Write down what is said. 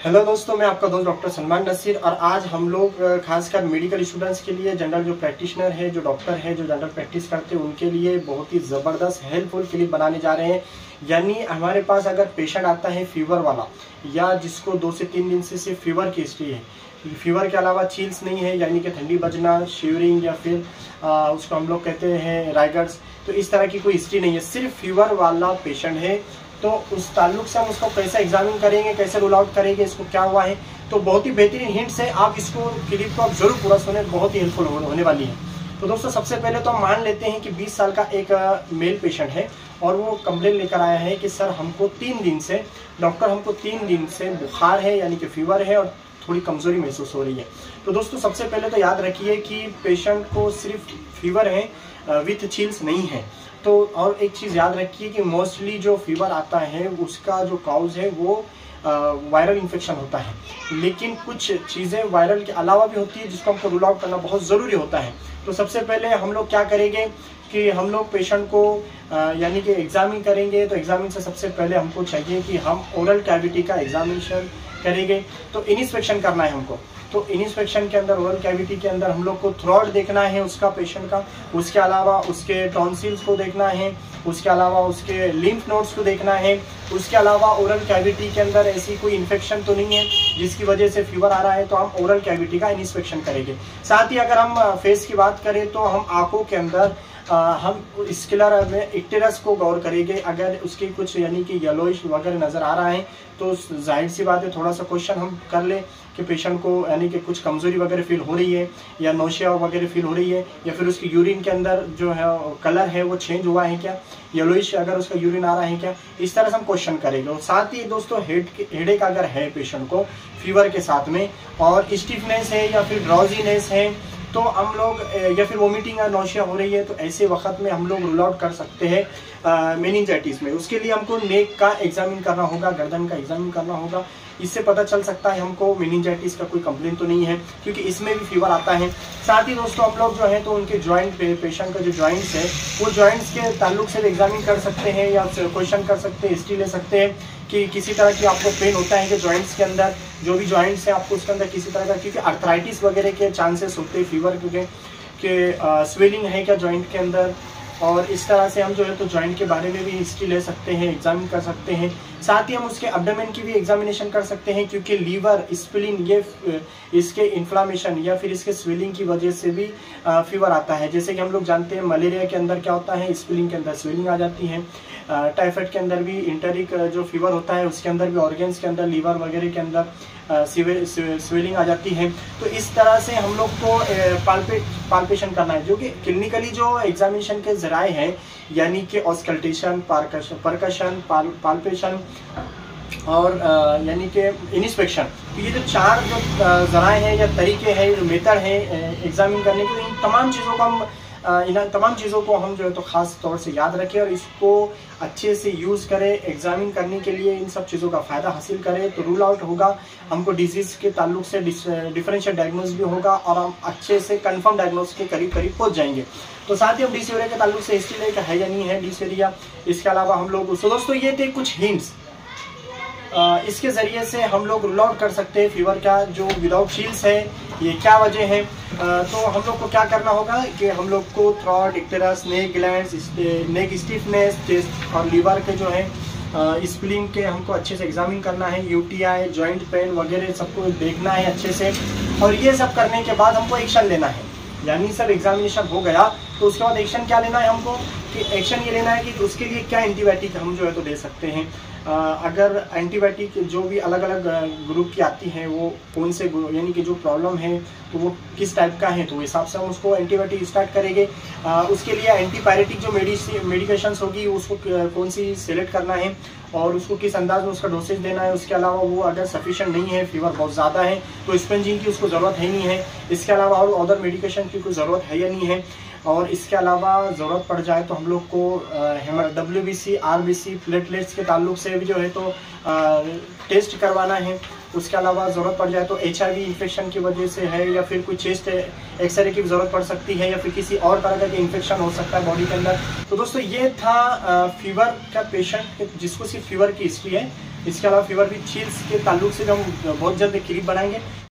Hello दोस्तों, मैं आपका दोस्त डॉक्टर सलमान नसीर और आज हम लोग खासकर मेडिकल स्टूडेंट्स के लिए, जनरल जो प्रैक्टिशनर है, जो डॉक्टर है, जो जनरल प्रैक्टिस करते हैं, उनके लिए बहुत ही ज़बरदस्त हेल्पफुल क्लिप बनाने जा रहे हैं। यानी हमारे पास अगर पेशेंट आता है फीवर वाला या जिसको 2 से 3 दिन से सिर्फ फीवर की हिस्ट्री है, फीवर के अलावा चील्स नहीं है, यानी कि ठंडी बजना, शिवरिंग या फिर उसको हम लोग कहते हैं राइगर्स, तो इस तरह की कोई हिस्ट्री नहीं है, सिर्फ फीवर वाला पेशेंट है, तो उस ताल्लुक से हम उसको कैसे एग्जामिन करेंगे, कैसे रूल आउट करेंगे, इसको क्या हुआ है। तो बहुत ही बेहतरीन हिंट्स है, आप इसको क्लिप को आप जरूर पूरा सुने, बहुत ही हेल्पफुल होने वाली है। तो दोस्तों, सबसे पहले तो हम मान लेते हैं कि 20 साल का एक मेल पेशेंट है और वो कंप्लेन लेकर आया है कि सर हमको 3 दिन से, डॉक्टर हमको 3 दिन से बुखार है, यानी कि फीवर है और थोड़ी कमजोरी महसूस हो रही है। तो दोस्तों, सबसे पहले तो याद रखिए कि पेशेंट को सिर्फ फीवर है विथ चिल्स नहीं है। तो और एक चीज़ याद रखिए कि मोस्टली जो फीवर आता है उसका जो काउज है वो वायरल इन्फेक्शन होता है, लेकिन कुछ चीज़ें वायरल के अलावा भी होती है जिसको हमको रूल आउट करना बहुत ज़रूरी होता है। तो सबसे पहले हम लोग क्या करेंगे कि हम लोग पेशेंट को यानी कि एग्जामिन करेंगे। तो एग्जामिन से सबसे पहले हमको चाहिए कि हम ओरल कैविटी का एग्जामिनेशन करेंगे। तो इनिस्पेक्शन करना है हमको। तो इनिस्पेक्शन के अंदर, ओरल कैविटी के अंदर हम लोग को थ्रोट देखना है उसका, पेशेंट का, उसके अलावा उसके टॉन्सिल्स को देखना है, उसके अलावा उसके लिम्फ नोड्स को देखना है, उसके अलावा ओरल कैविटी के अंदर ऐसी कोई इन्फेक्शन तो नहीं है जिसकी वजह से फीवर आ रहा है, तो हम ओरल कैविटी का इनिस्पेक्शन करेंगे। साथ ही अगर हम फेस की बात करें तो हम आंखों के अंदर हम स्क्लेरा में इक्टेरस को गौर करेंगे। अगर उसकी कुछ यानी कि येलोइश वगैरह नजर आ रहा है तो जाहिर सी बात है थोड़ा सा क्वेश्चन हम कर ले कि पेशेंट को यानी कि कुछ कमजोरी वगैरह फील हो रही है या नौशिया वगैरह फील हो रही है, या फिर उसकी यूरिन के अंदर जो है कलर है वो चेंज हुआ है क्या, येलोइश अगर उसका यूरिन आ रहा है क्या, इस तरह से हम क्वेश्चन करेंगे। और साथ ही दोस्तों, हेडेक अगर है पेशेंट को फीवर के साथ में और स्टिफनेस है या फिर ड्राउजीनेस है, तो हम लोग या फिर वोमिटिंग या नौशिया हो रही है, तो ऐसे वक्त में हम लोग रूल आउट कर सकते हैं मेनिंजाइटिस में। उसके लिए हमको नेक का एग्जामिन करना होगा, गर्दन का एग्जामिन करना होगा। इससे पता चल सकता है हमको मेनिंजाइटिस का कोई कंप्लेन तो नहीं है, क्योंकि इसमें भी फीवर आता है। साथ ही दोस्तों, हम लोग जो है तो उनके जॉइंट, पेशेंट का जो जॉइंट्स है वो जॉइंट्स के ताल्लुक से एग्जामिन कर सकते हैं या क्वेश्चन कर सकते हैं, हिस्ट्री ले सकते हैं कि किसी तरह की आपको पेन होता है कि जॉइंट्स के अंदर, जो भी जॉइंट्स है आपको उसके अंदर किसी तरह का, क्योंकि आर्थराइटिस वगैरह के चांसेस होते हैं फीवर के स्वेलिंग है क्या जॉइंट के अंदर, और इस तरह से हम जो है तो जॉइंट के बारे में भी हिस्ट्री ले सकते हैं, एग्जामिन कर सकते हैं। साथ ही हम उसके एब्डोमेन की भी एग्जामिनेशन कर सकते हैं, क्योंकि लीवर, स्प्लीन, ये इसके इन्फ्लामेशन या फिर इसके स्वेलिंग की वजह से भी फीवर आता है। जैसे कि हम लोग जानते हैं मलेरिया के अंदर क्या होता है, स्प्लीन के अंदर स्वेलिंग आ जाती है। टाइफाइड के अंदर भी इंटरिक जो फीवर होता है उसके अंदर भी ऑर्गन्स के अंदर, लीवर वगैरह के अंदर स्वेलिंग आ जाती है। तो इस तरह से हम लोग को पाल्पेशन करना है, जो कि क्लिनिकली जो एग्जामिनेशन के जराए हैं, यानी कि ऑस्कल्टेशन, परकशन, पाल्पेशन और यानी कि इनिस्पेक्शन। तो ये जो 4 जो जराए हैं या तरीके हैं, जो मेथड है एग्जामिन करने के, इन तमाम चीज़ों को हम जो है तो ख़ास तौर से याद रखें और इसको अच्छे से यूज़ करें। एग्जामिन करने के लिए इन सब चीज़ों का फ़ायदा हासिल करें तो रूल आउट होगा, हमको डिजीज़ के ताल्लुक से डिफरेंशियल डायग्नोस भी होगा और हम अच्छे से कंफर्म डायग्नोस के करीब पहुंच जाएंगे। तो साथ ही हम डिसेरिया के ताल्लुक से हिस्ट्री लेकर है या नहीं है डिसेरिया, इसके अलावा हम लोग, तो दोस्तों ये थे कुछ हिंट्स, इसके ज़रिए से हम लोग रूल आउट कर सकते हैं फीवर का जो विदाउट शील्स है ये क्या वजह है। तो हम लोग को क्या करना होगा कि हम लोग को थ्रोट, इक्टेरस, नेक ग्लैंड्स, नेक स्टिफनेस, चेस्ट और लीवर के जो है स्प्लीन के हमको अच्छे से एग्जामिन करना है, यूटीआई, जॉइंट पेन वगैरह सबको देखना है अच्छे से। और ये सब करने के बाद हमको एक्शन लेना है, यानी सब एग्जामिनेशन हो गया तो उसके बाद एक्शन क्या लेना है हमको, कि एक्शन ये लेना है कि उसके लिए क्या एंटीबायोटिक हम जो है तो दे सकते हैं। अगर एंटीबायोटिक जो भी अलग अलग ग्रुप की आती हैं वो कौन से, यानी कि जो प्रॉब्लम है तो वो किस टाइप का है, तो हिसाब से हम उसको एंटीबायोटिक स्टार्ट करेंगे। उसके लिए एंटीपायरेटिक जो मेडिकेशंस होगी उसको कौन सी सेलेक्ट करना है और उसको किस अंदाज में उसका डोसेज देना है। उसके अलावा वो अगर सफिशिएंट नहीं है, फीवर बहुत ज़्यादा है, तो स्पेंजिंग की उसको ज़रूरत है नहीं है। इसके अलावा और अदर मेडिकेशन की कोई ज़रूरत है या नहीं है। और इसके अलावा ज़रूरत पड़ जाए तो हम लोग को WBC, RBC, प्लेटलेट्स के ताल्लुक से भी जो है तो टेस्ट करवाना है। उसके अलावा ज़रूरत पड़ जाए तो HIV इन्फेक्शन की वजह से है या फिर कोई चेस्ट एक्सरे की ज़रूरत पड़ सकती है या फिर किसी और तरह का इन्फेक्शन हो सकता है बॉडी के अंदर। तो दोस्तों ये था फीवर का पेशेंट जिसको सिर्फ फीवर की हिस्ट्री है। इसके अलावा फीवर विद चिल्स के ताल्लुक से हम बहुत जल्द क्लिप बनाएंगे।